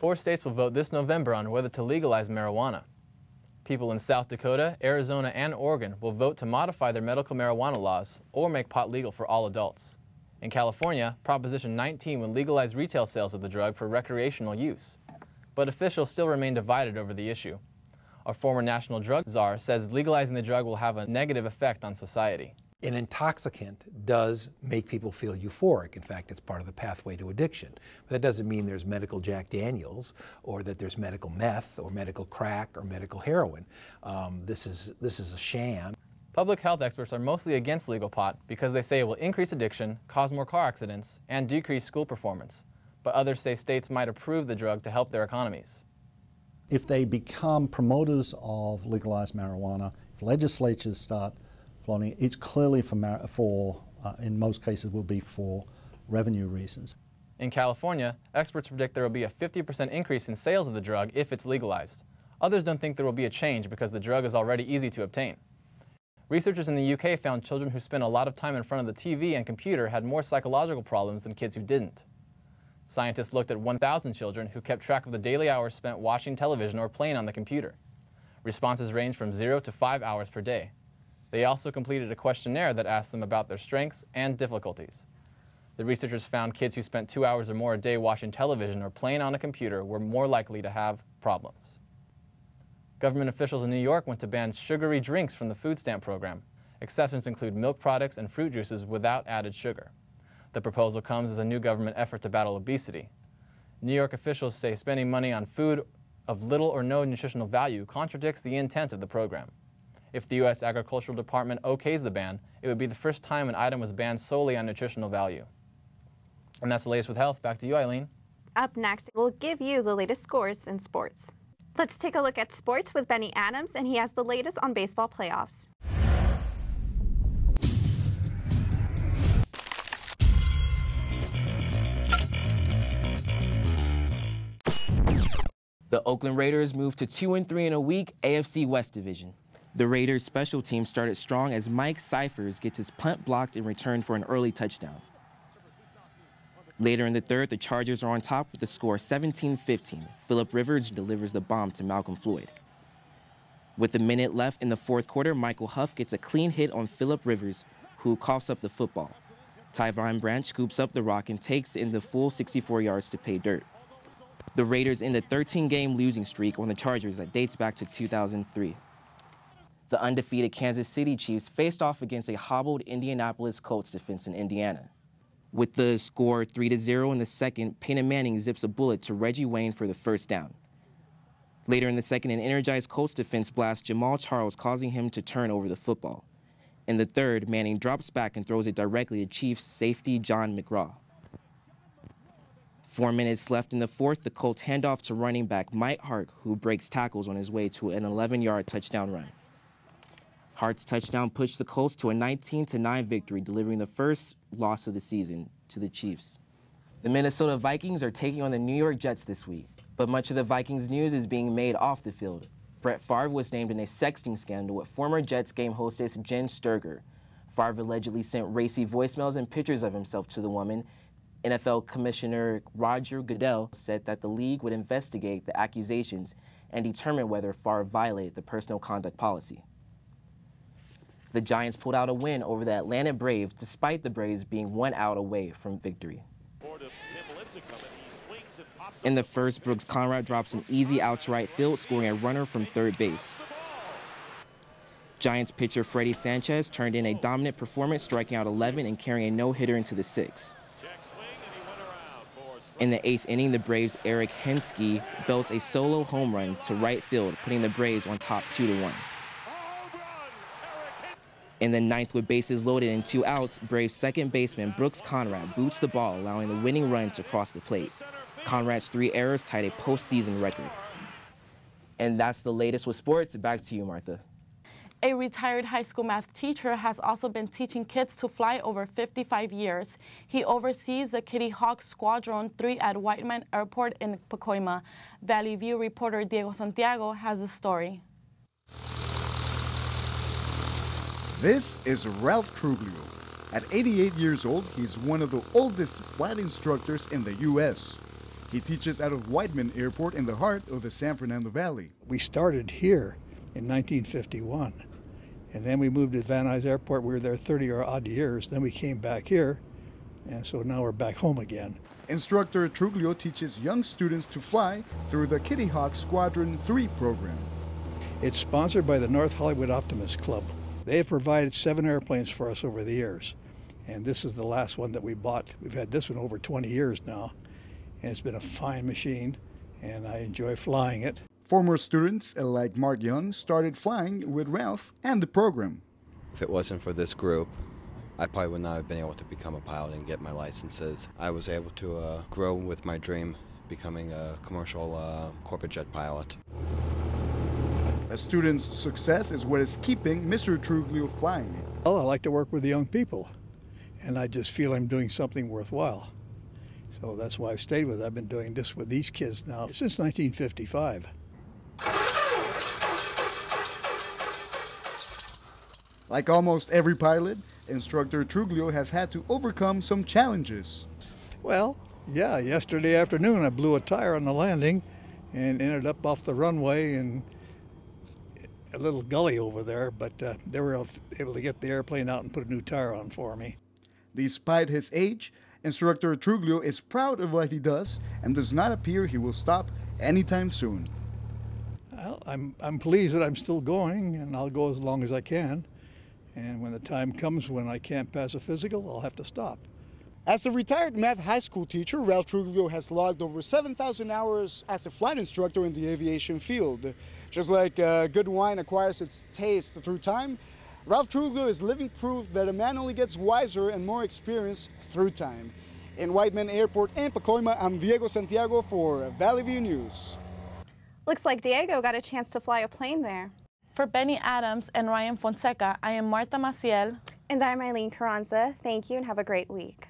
4 states will vote this November on whether to legalize marijuana. People in South Dakota, Arizona, and Oregon will vote to modify their medical marijuana laws or make pot legal for all adults. In California, Proposition 19 would legalize retail sales of the drug for recreational use. But officials still remain divided over the issue. A former national drug czar says legalizing the drug will have a negative effect on society. An intoxicant does make people feel euphoric. In fact, it's part of the pathway to addiction. But that doesn't mean there's medical Jack Daniels or that there's medical meth or medical crack or medical heroin. This is a sham. Public health experts are mostly against legal pot because they say it will increase addiction, cause more car accidents, and decrease school performance. But others say states might approve the drug to help their economies. If they become promoters of legalized marijuana, if legislatures start floating, it's clearly in most cases will be for revenue reasons. In California, experts predict there will be a 50% increase in sales of the drug if it's legalized. Others don't think there will be a change because the drug is already easy to obtain. Researchers in the UK found children who spent a lot of time in front of the TV and computer had more psychological problems than kids who didn't. Scientists looked at 1,000 children who kept track of the daily hours spent watching television or playing on the computer. Responses ranged from 0 to 5 hours per day. They also completed a questionnaire that asked them about their strengths and difficulties. The researchers found kids who spent 2 hours or more a day watching television or playing on a computer were more likely to have problems. Government officials in New York went to ban sugary drinks from the food stamp program. Exceptions include milk products and fruit juices without added sugar. The proposal comes as a new government effort to battle obesity. New York officials say spending money on food of little or no nutritional value contradicts the intent of the program. If the U.S. Agricultural Department okays the ban, it would be the first time an item was banned solely on nutritional value. And that's the latest with health. Back to you, Eileen. Up next, we'll give you the latest scores in sports. Let's take a look at sports with Benny Adams, and he has the latest on baseball playoffs. The Oakland Raiders moved to 2-3 in a week AFC West Division. The Raiders' special team started strong as Mike Cyphers gets his punt blocked in return for an early touchdown. Later in the third, the Chargers are on top with the score 17-15. Phillip Rivers delivers the bomb to Malcolm Floyd. With a minute left in the fourth quarter, Michael Huff gets a clean hit on Phillip Rivers, who coughs up the football. Tyvon Branch scoops up the rock and takes in the full 64 yards to pay dirt. The Raiders end a 13-game losing streak on the Chargers that dates back to 2003. The undefeated Kansas City Chiefs faced off against a hobbled Indianapolis Colts defense in Indiana. With the score 3-0 in the second, Peyton Manning zips a bullet to Reggie Wayne for the first down. Later in the second, an energized Colts defense blasts Jamal Charles, causing him to turn over the football. In the third, Manning drops back and throws it directly to Chiefs safety John McGraw. 4 minutes left in the fourth, the Colts hand off to running back Mike Hart, who breaks tackles on his way to an 11-yard touchdown run. Hart's touchdown pushed the Colts to a 19-9 victory, delivering the first loss of the season to the Chiefs. The Minnesota Vikings are taking on the New York Jets this week, but much of the Vikings news is being made off the field. Brett Favre was named in a sexting scandal with former Jets game hostess Jen Sturger. Favre allegedly sent racy voicemails and pictures of himself to the woman. NFL Commissioner Roger Goodell said that the league would investigate the accusations and determine whether Favre violated the personal conduct policy. The Giants pulled out a win over the Atlanta Braves, despite the Braves being 1 out away from victory. In the first, Brooks Conrad drops an easy out to right field, scoring a runner from third base. Giants pitcher Freddie Sanchez turned in a dominant performance, striking out 11 and carrying a no-hitter into the sixth. In the eighth inning, the Braves' Eric Hensky belts a solo home run to right field, putting the Braves on top 2-1. In the ninth, with bases loaded and 2 outs, Braves second baseman Brooks Conrad boots the ball, allowing the winning run to cross the plate. Conrad's 3 errors tied a postseason record. And that's the latest with sports. Back to you, Martha. A retired high school math teacher has also been teaching kids to fly over 55 years. He oversees the Kitty Hawk Squadron 3 at Whiteman Airport in Pacoima. Valley View reporter Diego Santiago has the story. This is Ralph Truglio. At 88 years old, he's one of the oldest flight instructors in the U.S. He teaches out of Whiteman Airport in the heart of the San Fernando Valley. We started here in 1951, and then we moved to Van Nuys Airport. We were there 30 or odd years. Then we came back here, and so now we're back home again. Instructor Truglio teaches young students to fly through the Kitty Hawk Squadron 3 program. It's sponsored by the North Hollywood Optimist Club. They have provided 7 airplanes for us over the years, and this is the last one that we bought. We've had this one over 20 years now, and it's been a fine machine, and I enjoy flying it. Former students like Mark Young started flying with Ralph and the program. If it wasn't for this group, I probably would not have been able to become a pilot and get my licenses. I was able to grow with my dream, becoming a commercial corporate jet pilot. A student's success is what is keeping Mr. Truglio flying. Well, I like to work with the young people, and I just feel I'm doing something worthwhile. So that's why I've stayed with it. I've been doing this with these kids now since 1955. Like almost every pilot, Instructor Truglio has had to overcome some challenges. Well, yeah, yesterday afternoon I blew a tire on the landing and ended up off the runway in a little gully over there, but they were able to get the airplane out and put a new tire on for me. Despite his age, Instructor Truglio is proud of what he does and does not appear he will stop anytime soon. Well, I'm pleased that I'm still going, and I'll go as long as I can. And when the time comes when I can't pass a physical, I'll have to stop. As a retired math high school teacher, Ralph Truglio has logged over 7,000 hours as a flight instructor in the aviation field. Just like good wine acquires its taste through time, Ralph Truglio is living proof that a man only gets wiser and more experienced through time. In Whiteman Airport in Pacoima, I'm Diego Santiago for Valley View News. Looks like Diego got a chance to fly a plane there. For Benny Adams and Ryan Fonseca, I am Marta Maciel. And I'm Eileen Carranza. Thank you and have a great week.